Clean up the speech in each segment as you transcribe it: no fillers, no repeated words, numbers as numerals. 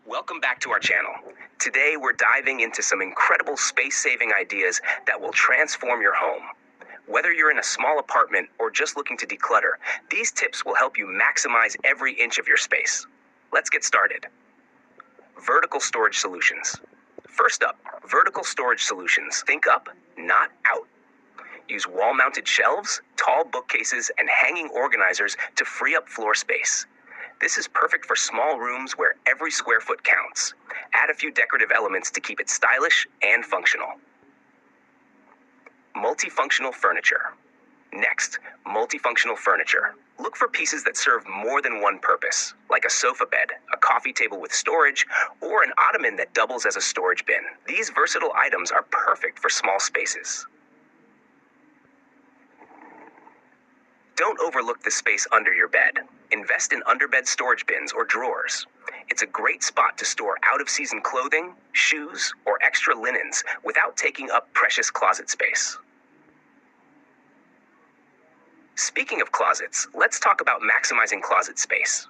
Welcome back to our channel. Today we're diving into some incredible space-saving ideas that will transform your home. Whether you're in a small apartment or just looking to declutter, these tips will help you maximize every inch of your space. Let's get started. Vertical storage solutions. First up, vertical storage solutions. Think up, not out. Use wall-mounted shelves, tall bookcases, and hanging organizers to free up floor space. This is perfect for small rooms where every square foot counts. Add a few decorative elements to keep it stylish and functional. Multifunctional furniture. Next, multifunctional furniture. Look for pieces that serve more than one purpose, like a sofa bed, a coffee table with storage, or an ottoman that doubles as a storage bin. These versatile items are perfect for small spaces. Don't overlook the space under your bed. Invest in underbed storage bins or drawers. It's a great spot to store out-of-season clothing, shoes, or extra linens without taking up precious closet space. Speaking of closets, let's talk about maximizing closet space.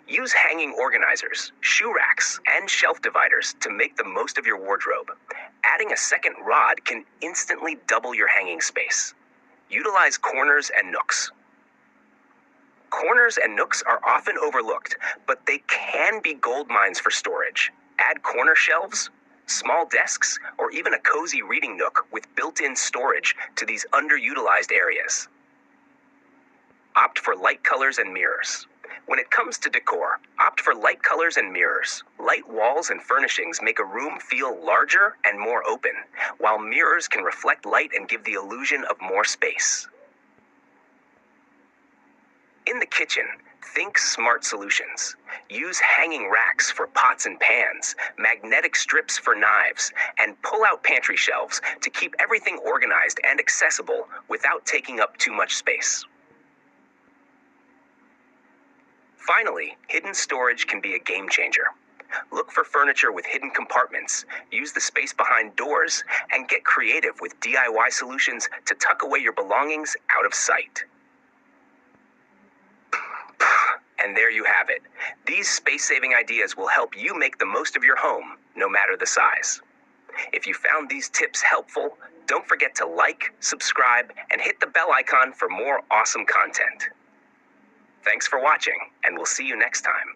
Use hanging organizers, shoe racks, and shelf dividers to make the most of your wardrobe. Adding a second rod can instantly double your hanging space. Utilize corners and nooks. Corners and nooks are often overlooked, but they can be gold mines for storage. Add corner shelves, small desks, or even a cozy reading nook with built-in storage to these underutilized areas. Opt for light colors and mirrors. When it comes to decor, opt for light colors and mirrors. Light walls and furnishings make a room feel larger and more open, while mirrors can reflect light and give the illusion of more space. In the kitchen, think smart solutions. Use hanging racks for pots and pans, magnetic strips for knives, and pull-out pantry shelves to keep everything organized and accessible without taking up too much space. Finally, hidden storage can be a game changer. Look for furniture with hidden compartments, use the space behind doors, and get creative with DIY solutions to tuck away your belongings out of sight. And there you have it. These space-saving ideas will help you make the most of your home, no matter the size. If you found these tips helpful, don't forget to like, subscribe, and hit the bell icon for more awesome content. Thanks for watching, and we'll see you next time.